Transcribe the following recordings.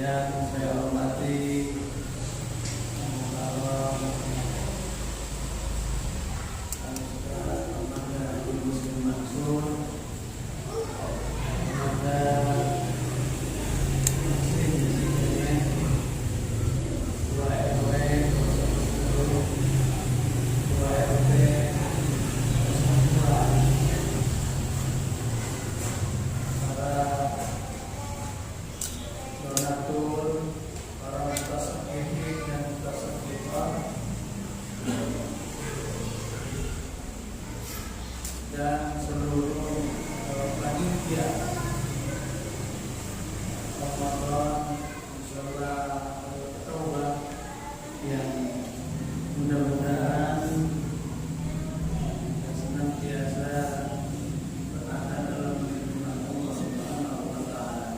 Yang saya hormati dan seluruh panitia Ramadan Musyawarah Taubat yang mudah-mudahan senantiasa berada dalam lindungan Allah Subhanahu wa taala.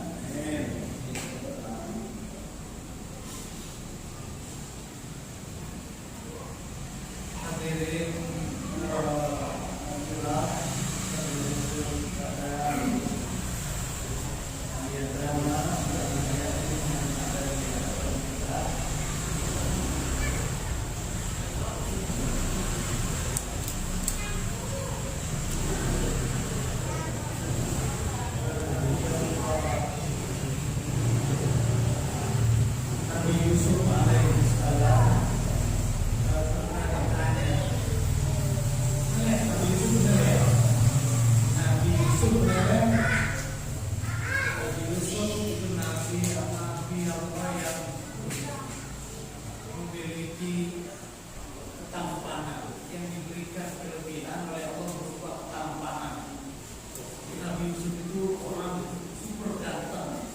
Hadirin memiliki ketampanan yang diberikan kelebihan oleh Allah berupa ketampanan. Nabi Yusuf itu orang super ganteng.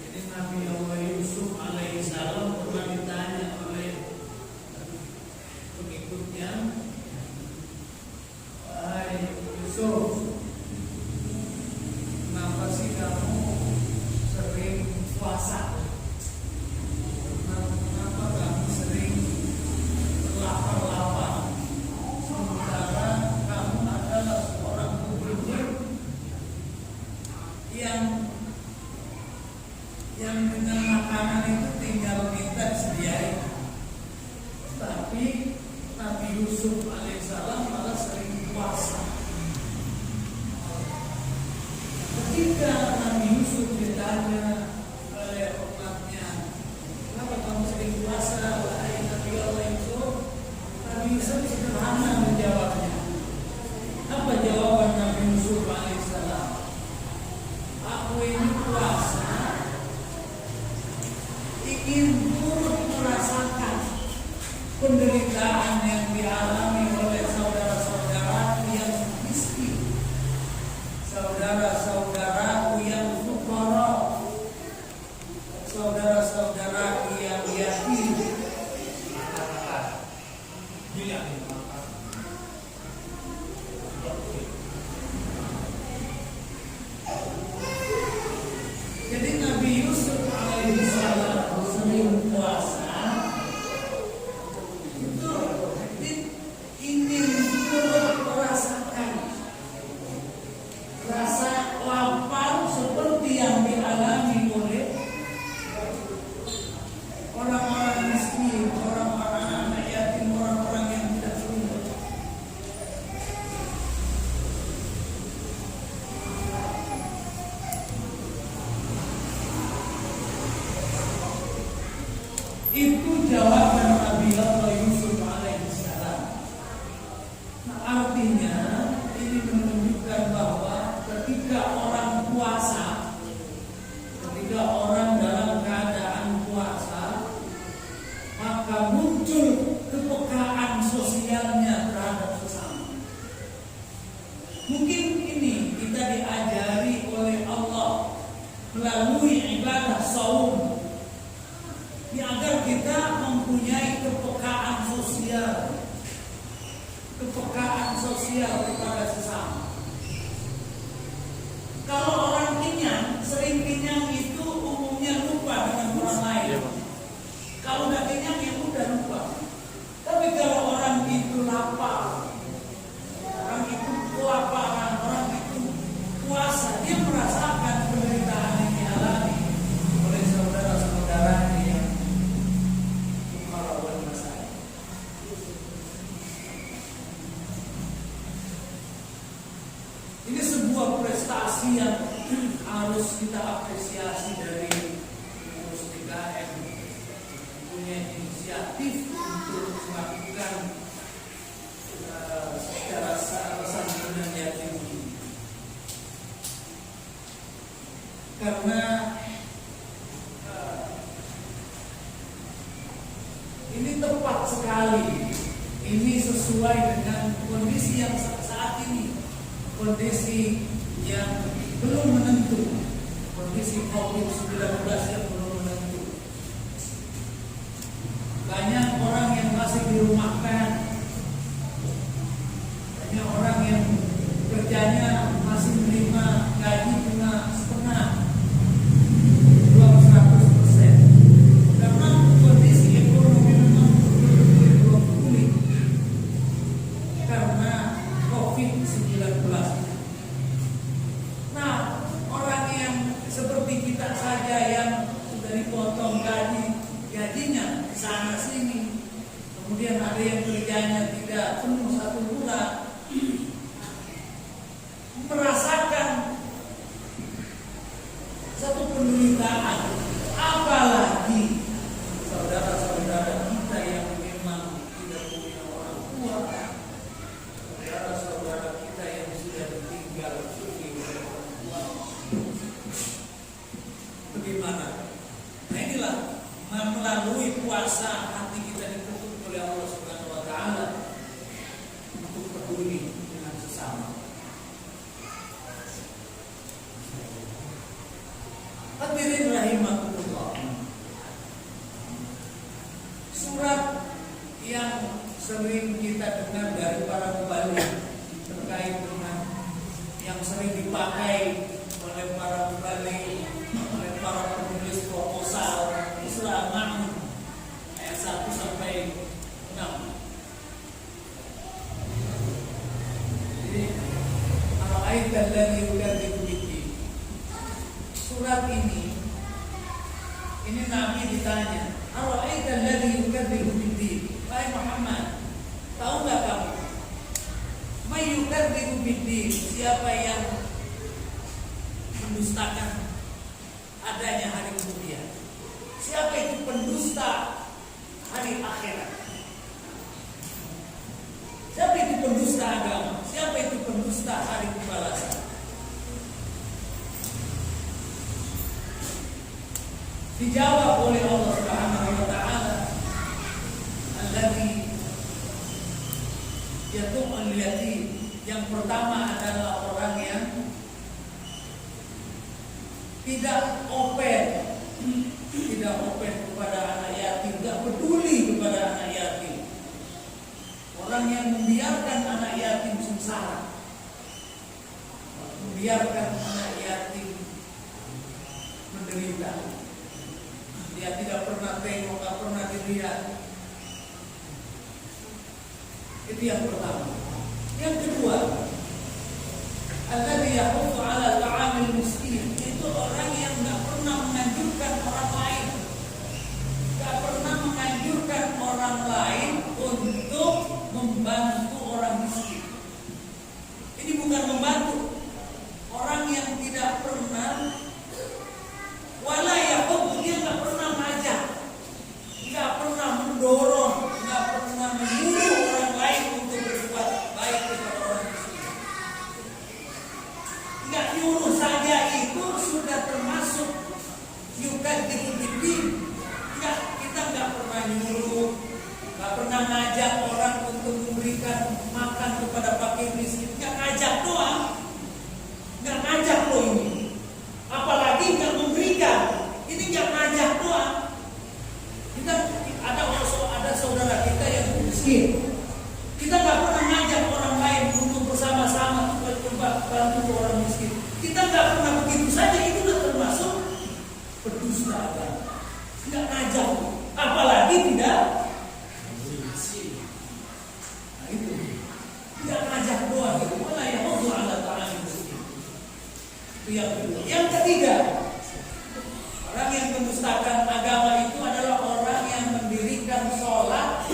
Jadi Nabi Allah Yusuf alaihissalam pernah ditanya oleh pengikutnya, "Wahai Yusuf, kenapa sih kamu sering puasa? Kenapa kamu sering lapar-lapar? Sementara kamu adalah seorang gubernur yang dengan makanan itu tinggal minta sediain." Tapi Nabi Yusuf alaihissalam malah sering puasa. Ketika Nabi Yusuf ditanya oleh umatnya, "Kenapa kamu sering puasa, wahai Nabi Allah Yusuf?" Nabi Yusuf sederhana menjawabnya. Apa jawaban Nabi Yusuf alaihissalam? "Aku ini puasa ingin turut merasakan penderitaan yang dialami oleh saudara-saudaraku yang miskin, saudara-saudaraku yang fuqara, saudara-saudaraku yang yatim." Jadi Nabi Yusuf alaihissalam sering puasa itu ingin turut merasakan rasa lapar seperti yang dialami oleh orang-orang miskin, orang-orang anak yatim, orang-orang yang tidak sumber. Itu jawaban Nabi Allah Yusuf alaihissalam. Nah, artinya ini menunjukkan bahwa ketika orang puasa, ketika orang dalam keadaan puasa, maka muncul kepekaan sosialnya terhadap sesama. Mungkin ini kita diajari oleh Allah melalui ibadah saum, agar kita mempunyai kepekaan sosial kepada sesama. Kalau orang kenyang, sering kenyang itu umumnya lupa dengan orang lain. Kalau udah kenyang ya udah lupa. Tapi kalau orang itu lapar, orang itu kelaparan, orang itu puasa, dia merasakan prestasi yang harus kita apresiasi dari pengurus DKM, punya inisiatif untuk melakukan secara santunan yatim ini. Karena ini tepat sekali, ini sesuai dengan kondisi yang saat ini, kondisi yang belum menentu, kondisi COVID-19 yang belum menentu. Banyak orang yang masih dirumahkan, banyak orang yang kerjanya masih menerima gaji cuma setengah, belum 100%. Karena kondisi ekonomi memang belum pulih karena COVID-19. Nah, orang yang seperti kita saja yang sudah dipotong gajinya sana sini, kemudian ada yang kerjanya tidak penuh 1 bulan, merasakan satu penderitaan. Apalagi saudara-saudara kita yang memang tidak punya orang tua, saudara-saudara kita yang sudah ditinggal oleh orang tua. Bagaimana? Nah, inilah melalui puasa hati kita ditutup oleh Allah Subhanahu wa taala untuk peduli dengan sesama. Hadirin rahimakumullah. Surat yang sering kita dengar dari para mubalik terkait dengan yang sering dipakai oleh para mubalik, oleh para penulis proposal Islam ayat 1 sampai 6. Jadi, ara'aita alladzi yukadzibu bid-din. Surat ini Nabi ditanya, ara'aita alladzi yukadzibu bid-din. Wahai Muhammad, tahu enggak kamu? May yukadzibu bid-din, siapa yang mendustakan adanya hari kemudian? Siapa itu pendusta hari akhirat? Siapa itu pendusta agama? Siapa itu pendusta hari pembalasan? Dijawab oleh Allah Subhanahu wa taala, alladzi yatu'ul yatim. Yang pertama adalah orang yang tidak open kepada anak yatim, tidak peduli kepada anak yatim. Orang yang membiarkan anak yatim sengsara, membiarkan anak yatim menderita. Dia tidak pernah tengok, tidak pernah dilihat. Itu yang pertama. Yang kedua, alladzi yahuddu 'ala ta'amil miskin. Itu orang yang tidak pernah menganjurkan orang lain, tidak pernah menganjurkan orang lain untuk membantu orang miskin. Ini bukan membantu. Orang yang tidak pernah wala yahuddu, dia tidak pernah ngajak, tidak pernah mendorong, tidak pernah menyuruh orang lain untuk berbuat baik kepada orang miskin. Tidak nyuruh saja itu sudah termasuk yukadzibu bid-din. Kita nggak pernah nyuruh, nggak pernah ngajak orang untuk memberikan makan kepada fakir miskin. Nggak ngajak doang, nggak ngajak loh ini. Apalagi nggak memberikan. Ini nggak ngajak doang. Kita ada saudara kita yang miskin. Kita nggak pernah ngajak orang lain untuk bersama-sama bantu orang miskin. Kita nggak pernah begitu saja. Itu sudah termasuk berdusta agama. Nggak ngajak, apalagi tidak. Nah itu tidak ngajak doang. Wala yahuddu 'ala ta'amil miskin. Itu yang kedua. Yang ketiga, orang yang mendustakan agama itu adalah orang yang mendirikan sholat,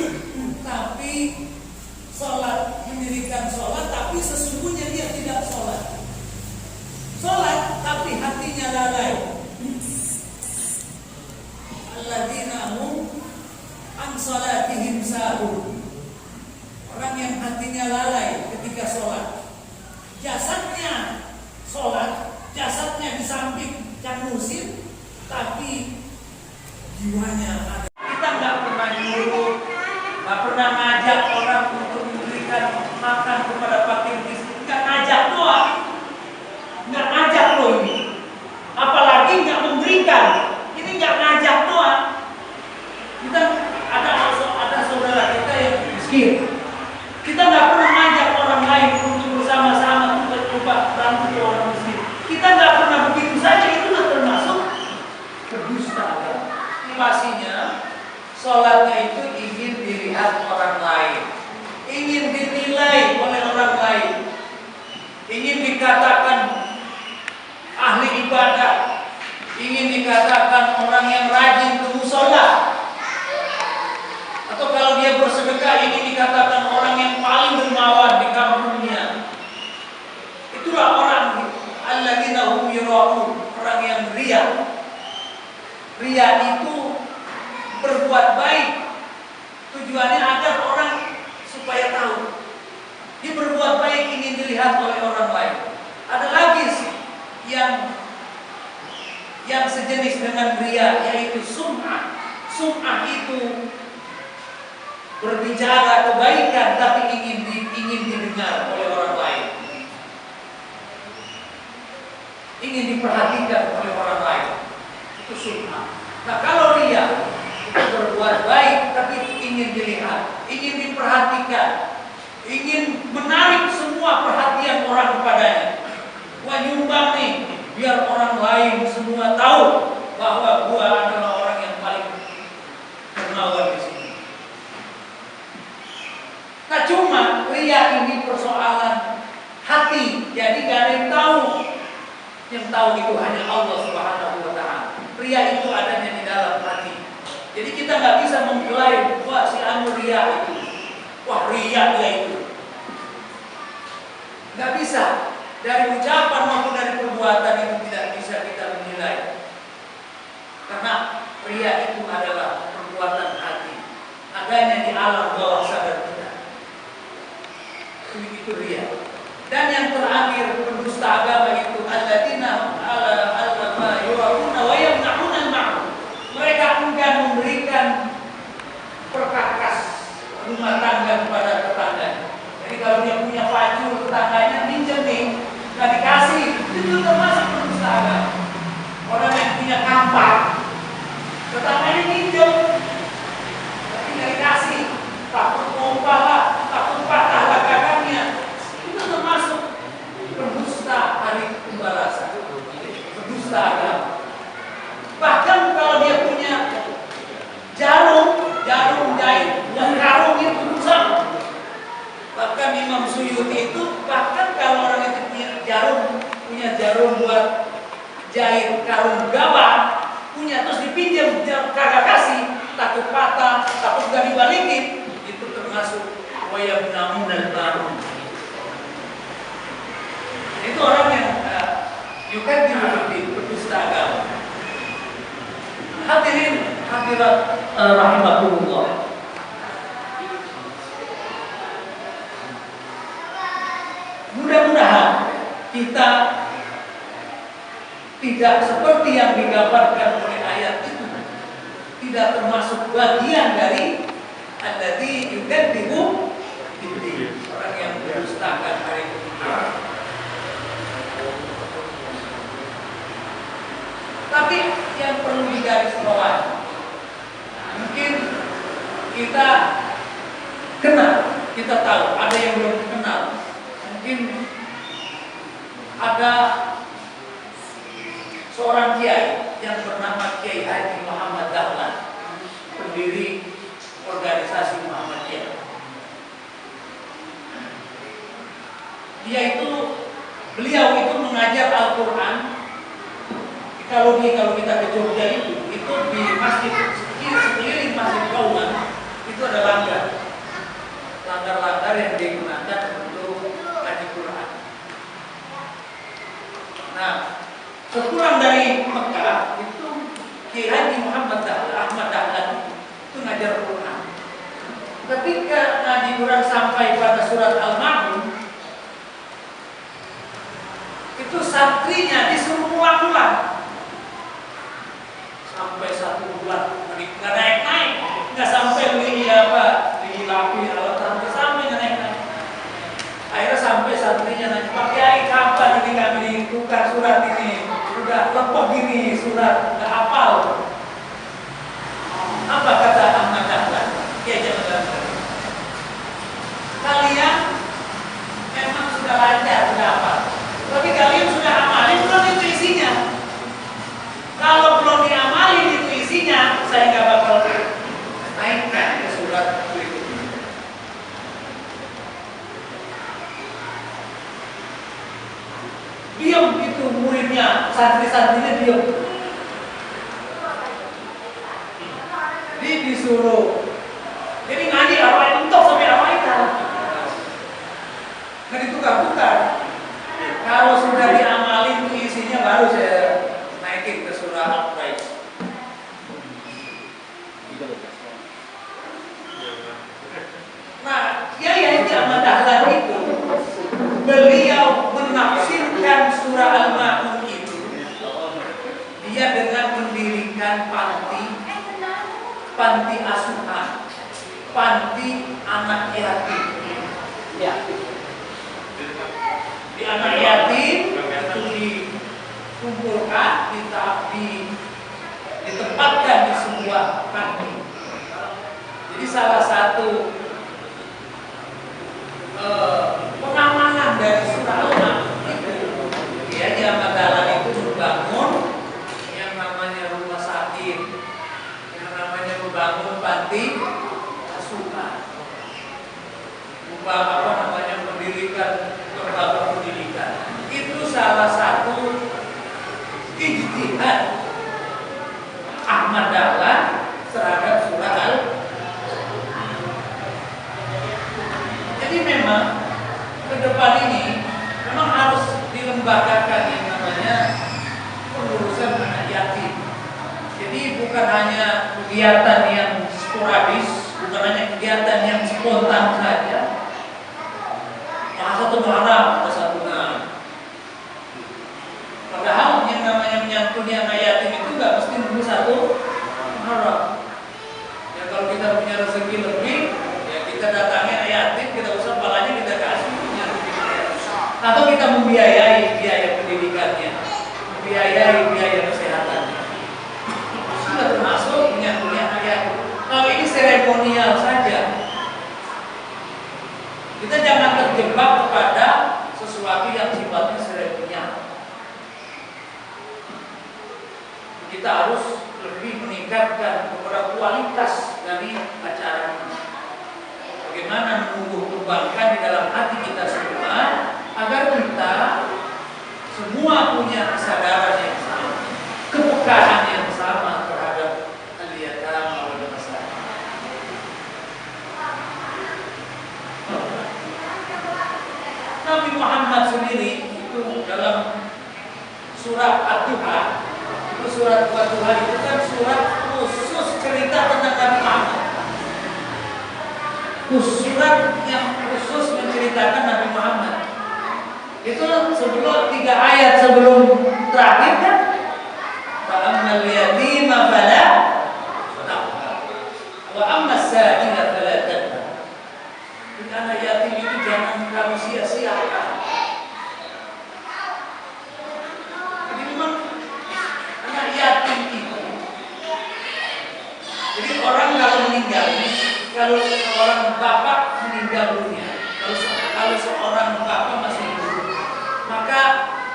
mendirikan sholat, tapi sesungguhnya dia tidak sholat. Sholat lalai. Alladzina hum an salatihim sahun. Orang yang hatinya lalai ketika sholat. Jasadnya sholat, jasadnya di samping can musim, tapi jiwanya ada. Kita nggak pernah nyuruh, nggak pernah ngajak orang untuk memberikan makan kepada fakir miskin. Nggak ngajak doang, nggak ngajak loh ini. Apalagi nggak memberikan. Ini nggak ngajak doang. Kita ada saudara kita yang miskin. Kita nggak pernah ngajak orang lain untuk bersama-sama untuk coba bantu orang miskin. Kita nggak pernah begitu saja, itu sudah termasuk kedustaan. Pastinya sholatnya itu ingin dilihat orang lain, ingin dinilai oleh orang lain, ingin dikatakan ahli ibadah, ingin dikatakan orang yang rajin ke mushola, atau kalau dia bersedekah ingin dikatakan orang yang paling dermawan di kampungnya. Itulah orang alladzina hum yura'un, orang yang ria. Ria itu berbuat baik, tujuannya agar orang supaya tahu dia berbuat baik, ingin dilihat oleh orang lain. Ada lagi yang sejenis dengan ria, yaitu sum'ah. Sum'ah itu berbicara kebaikan tapi ingin didengar oleh orang lain, ingin diperhatikan oleh orang lain. Itu sum'ah. Nah, kalau ria itu berbuat baik tapi ingin dilihat, ingin diperhatikan, ingin menarik semua perhatian orang kepadanya. Gua nyumbang nih biar orang lain semua tahu bahwa gua adalah orang yang paling dermawan di sini. Nah, cuma ria ini persoalan hati, jadi gak ada yang tahu. Yang tahu itu hanya Allah Subhanahu wa Ta'ala. Ria itu adanya di dalam hati. Jadi kita nggak bisa mengklaim, wah si anu ria itu, wah ria dia itu. Nggak bisa. Dari ucapan maupun dari perbuatan itu tidak bisa kita menilai. Karena ria itu adalah perbuatan hati, adanya di alam bawah sadar kita. Itu ria. Dan yang terakhir, pendusta agama itu alladzina ma yura'una wa yamna'una al-ma'ruf. Mereka enggan memberikan perkakas rumah tangga kepada tetangga. Jadi kalau dia punya baju tetangganya minjem nih, nggak dikasih, itu termasuk pendusta agama. Orang yang punya kampak, tetangganya minjem, tapi nggak dikasih, takut pompa lah, takut patah lah gagangnya. Itu termasuk pendusta hari pembalasan, pendusta agama. Bahkan kalau dia punya jarum jahit, yang karung itu rusak. Bahkan Imam Suyuti itu, bahkan kalau orang itu punya jarum buat jahit karung gabah, punya terus dipinjam, kagak kasih, takut patah, takut gak dibalikin, itu termasuk wayabnamun al-barun. Itu orang yang yukan di berdusta agama. Hadirin hadirat rahimakumullah. Mudah-mudahan kita tidak seperti yang digambarkan oleh ayat itu, tidak termasuk bagian dari alladzi yukadzibu biddin, orang yang mendustakan hari kiamat. Tapi yang perlu digarisbawahi, mungkin kita kenal, kita tahu, ada yang belum kenal. Mungkin ada seorang kiai yang bernama Kiai Haji Muhammad Dahlan, pendiri organisasi Muhammadiyah. Beliau itu mengajar Al-Quran. Kalau kita ke Jogja itu di masjid sekeliling masjid Kauman itu ada langgar yang digunakan untuk ngaji Quran. Nah, Sepulang dari Mekah itu Kiai Haji Muhammad Ahmad Dahlan itu ngajar Quran. Ketika ngaji Quran sampai pada surat Al-Ma'un, itu santrinya disuruh ulang-ulang sampai 1 bulan, nggak naik-naik, nggak sampai dilapi alat terampil, sampai nggak naik-naik. Akhirnya sampai santrinya nanya, Pak Kiai, kapan ini kami ditukar surat ini? Sudah lepok gini surat, nggak hafal. Apa kata Ahmad Dahlan? Kiai jangan. Kalian memang sudah lancar, sudah hafal, tapi kalian sudah amalin belum itu isinya? Kalau belum diamalin itu isinya, saya nggak bakal naikkan ke surat berikutnya. Diam itu muridnya, santri-santrinya diam. Disuruh. Jadi ngaji arwah mentok sampai arwah itu. Nggak ditukar-tukar. Kalau sudah diamalin itu isinya baru saya naikin ke surah Al-Quraish. Nah, Kiai Haji Ahmad Dahlan itu beliau menafsirkan surah Al-Ma'un itu dia dengan mendirikan panti asuhan, panti anak yatim. Ya. Di anak yatim itu dikumpulkan, ditempatkan di sebuah panti. Jadi salah satu pengamanan dari surah Al-Ma'un itu dia Ahmad Dahlan itu membangun yang namanya rumah sakit, yang namanya membangun panti asuhan, mendirikan lembaga pendidikan. Itu salah satu ijtihad Ahmad Dahlan terhadap surah Al-Ma'un. Jadi memang ke depan ini memang harus dilembagakan yang namanya pengurusan anak yatim. Jadi bukan hanya kegiatan yang sporadis, bukan hanya kegiatan yang spontan saja. Satu Muharram ada satuan. Padahal yang namanya menyantuni anak yatim itu nggak mesti nunggu 1 Muharram. Ya kalau kita punya rezeki lebih, ya kita datangi anak yatim, kita usah palanya kita kasih menyantuni anak yatim. Atau kita membiayai biaya pendidikannya, membiayai biaya kesehatannya. Sudah termasuk menyantuni anak yatim. Kalau ini seremonial saja, kita jangan terjebak kepada sesuatu yang sifatnya seremonial. Kita harus lebih meningkatkan kepada kualitas dari acara ini. Bagaimana menumbuh kembangkan di dalam hati kita semua agar kita semua punya kesadaran yang sama, kepekaan yang sama terhadap al-yatam wal masakin. Nabi Muhammad sendiri itu dalam surat Ad-Duha, itu surat Ad-Duha itu kan surat khusus cerita tentang Nabi Muhammad. Surat yang khusus menceritakan Nabi Muhammad. Itu sebelum 3 ayat sebelum terakhir kan, fa'ammal yatima fala taqhar wa amma as-sa'ila fala tanhar. Anak yatim itu jangan kamu sia-siakan. Jadi memang anak yatim itu, jadi orang kalau meninggal, kalau seorang bapak meninggal dunia, kalau seorang bapak masih hidup, maka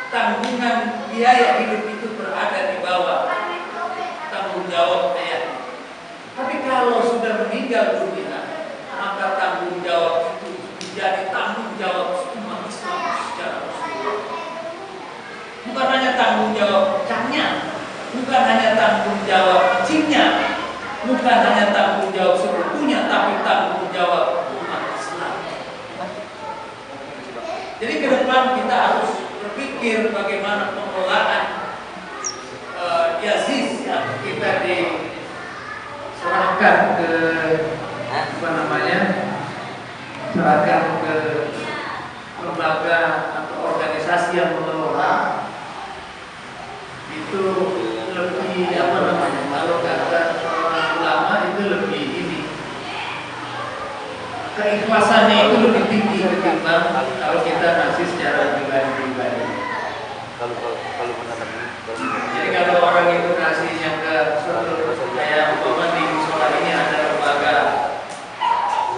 tanggungan biaya hidup itu berada di bawah tanggung jawab ayah. Tapi kalau sudah meninggal dunia, maka tanggung jawab itu menjadi tanggung jawab umat Islam secara keseluruhan. Bukan hanya tanggung jawab cangnya, bukan hanya tanggung jawab cingnya, bukan hanya tanggung jawab sepupunya, tapi tanggung jawab umat Islam. Jadi ke depan kita harus berpikir bagaimana pengelolaan itu lebih apa namanya? Kalau kata orang ulama itu lebih ini, keikhlasannya itu lebih tinggi ketimbang kalau kita ngasih secara pribadi-pribadi. Jadi kalau orang itu ngasihnya ke kayak umpama di sekolah ini ada lembaga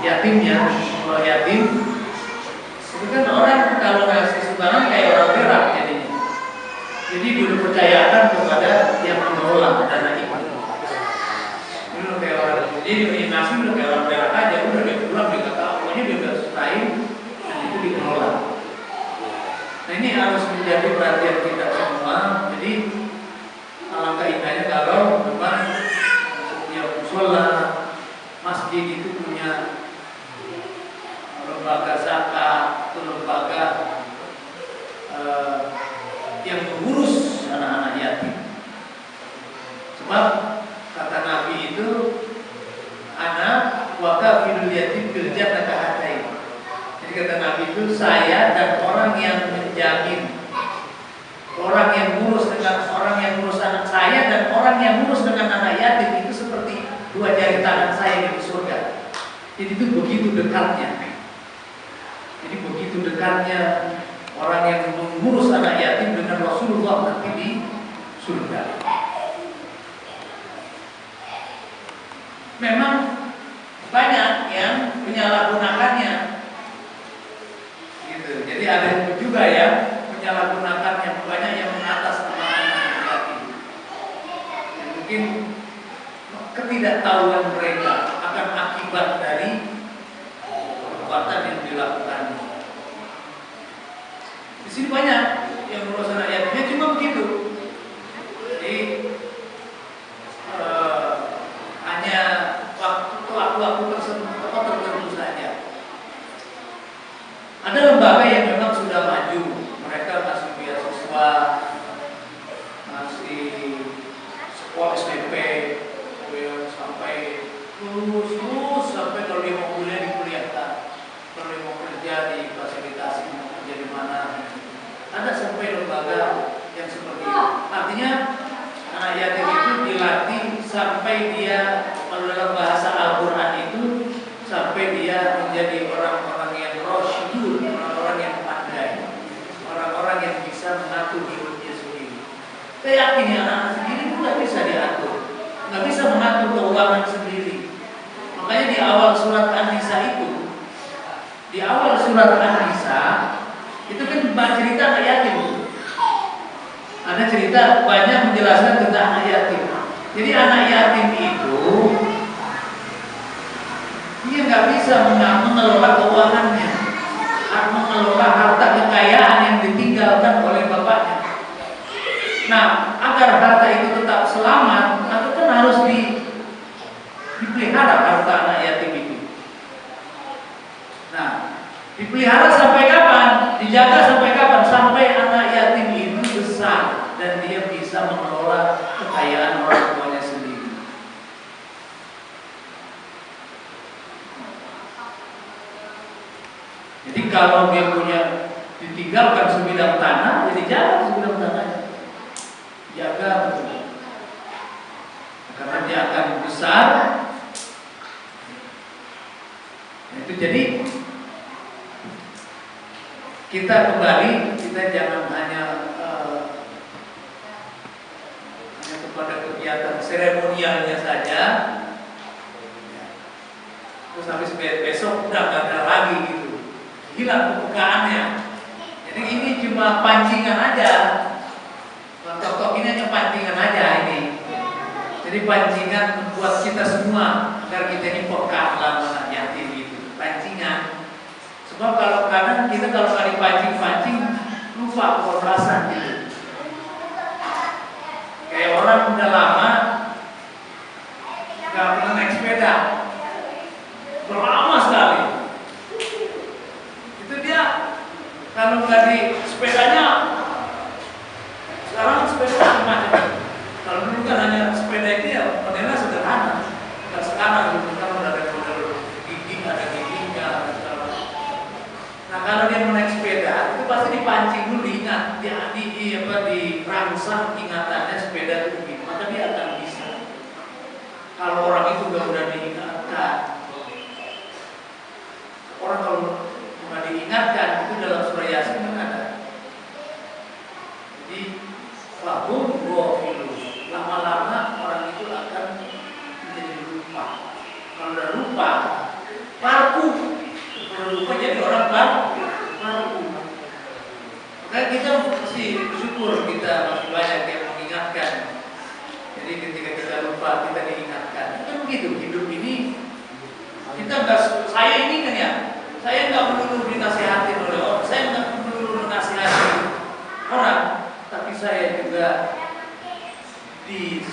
yatimnya, sekolah yatim, itu kan orang kalau ngasih sumbangan kayak orang berak jadinya. Jadi dulu percayakan kepada yang mengelola dana itu. Dulu kayak orang, jadi ngasih udah kayak orang berak aja, udah dia pulang dia nggak tahu, pokoknya dia udah serahin dan itu dikelola. Nah ini harus menjadi perhatian kita semua. Jadi alangkah indahnya kalau memang setiap musola, masjid itu punya lembaga zakat atau lembaga yang mengurus anak-anak yatim. Sebab kata Nabi itu anak wakafilul yatim fil jannah kahatain. Jadi kata Nabi itu saya dan orang yang menjamin, orang yang ngurus dengan orang yang ngurus anak saya dan orang yang ngurus dengan anak yatim itu seperti dua jari tangan saya di surga. Jadi itu begitu dekatnya. Jadi begitu dekatnya orang yang mengurus anak yatim dengan Rasulullah nanti di surga. Memang banyak yang menyalahgunakannya. Gitu. Jadi ada juga yang menyalahgunakannya, banyak yang mengatasnamakan anak yatim. Dan mungkin ketidaktahuan mereka akan akibat dari perbuatan yang dilakukan. Di sini banyak yang mengurus anak yatimnya cuma begitu. Jadi hanya waktu-waktu tertentu saja. Ada lembaga yang memang sudah maju, mereka masih beasiswa, masih sekolah SMP, sampai lulus sampai kalau dia mau kuliah dikuliahkan, kalau dia mau kerja difasilitasi, mau kerja di mana. Ada sampai lembaga yang seperti itu. Artinya anak yatim itu dilatih sampai dia, kalau dalam bahasa Al-Quran itu, sampai dia menjadi orang-orang yang rasyidun, orang-orang yang pandai, orang-orang yang bisa mengatur hidupnya sendiri. Saya yakin ya anak-anak sendiri itu nggak bisa diatur, nggak bisa mengatur keuangan sendiri. Makanya di awal surat An-Nisa itu, di awal surat An-Nisa itu kan cerita anak yatim. Ada cerita banyak menjelaskan tentang anak yatim. Jadi anak yatim itu dia nggak bisa mengelola keuangannya, mengelola harta kekayaan yang ditinggalkan oleh bapaknya. Nah, agar harta itu tetap selamat, maka kan harus dipelihara harta anak yatim itu. Nah, dipelihara sampai kapan? Dijaga sampai kapan? Sampai anak yatim itu besar dan dia bisa mengelola kekayaan orang tuanya sendiri. Jadi kalau dia punya ditinggalkan sebidang tanah, jadi jaga sebidang tanahnya, jaga betul. Karena dia akan besar. Nah, itu jadi kita kembali, kita jangan hanya kepada kegiatan seremonialnya saja, terus habis besok udah nggak ada lagi gitu, hilang kepekaannya. Jadi ini cuma pancingan aja, tok-tok ini hanya pancingan aja ini. Jadi pancingan buat kita semua agar kita ini peka dalam anak yatim itu, pancingan. Sebab kalau kadang kita kalau kali pancing-pancing lupa perasaan gitu. Kayak orang udah lama nggak pernah naik sepeda, berlama sekali. Itu dia kalau nggak di sepedanya, sekarang sepeda macam. Kalau dulu kan hanya sepeda itu ya modelnya sederhana. Dan sekarang dulu kan udah ada model gigi, ada giginya. Nah kalau dia mau naik sepeda itu pasti dipancing dulu, diingat, dirangsang ingatannya sepeda itu begitu, maka dia akan bisa. Kalau orang itu udah diingatkan, orang kalau nggak diingatkan itu dalam surah Yasin kan ada. Jadi fahum ghafilun, lama-lama orang itu akan menjadi lupa. Kalau udah lupa, parku. Kalau lupa jadi orang parku. Maka kita mesti bersyukur kita masih banyak yang mengingatkan. Jadi ketika kita lupa kita diingatkan. Kan begitu hidup ini. Kita nggak, saya ini kan ya, saya nggak melulu dinasihatin oleh orang, saya nggak melulu menasihati orang, tapi saya juga di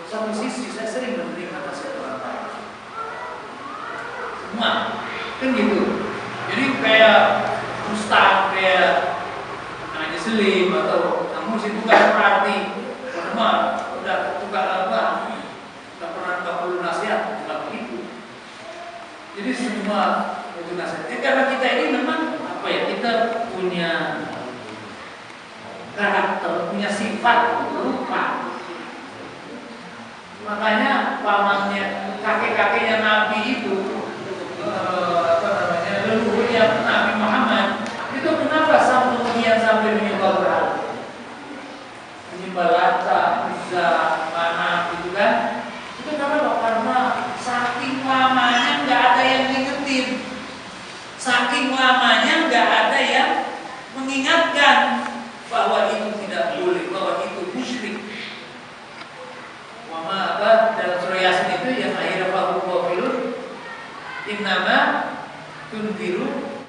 satu sisi saya sering menerima nasihat orang lain. Semua kan gitu. Jadi kayak ustaz, kayak Haji Selim atau kamu sih bukan berarti karena udah tukar apa, nggak perlu nasihat, nggak begitu. Jadi semua itu nasihat. Karena kita ini memang apa ya, kita punya karakter, punya sifat lupa. Makanya pamannya, kakek-kakeknya Nabi itu, leluhurnya Nabi Muhammad itu kenapa sampai menyembah berhala, menyembah Lata, Uzza, Manat gitu kan? Itu karena saking lamanya nggak ada yang ngingetin, saking lamanya nggak ada yang mengingatkan bahwa itu tidak boleh, bahwa itu musyrik. Mama apa dalam surah Yasin itu yang akhirnya fahum ghafilun innama tunziru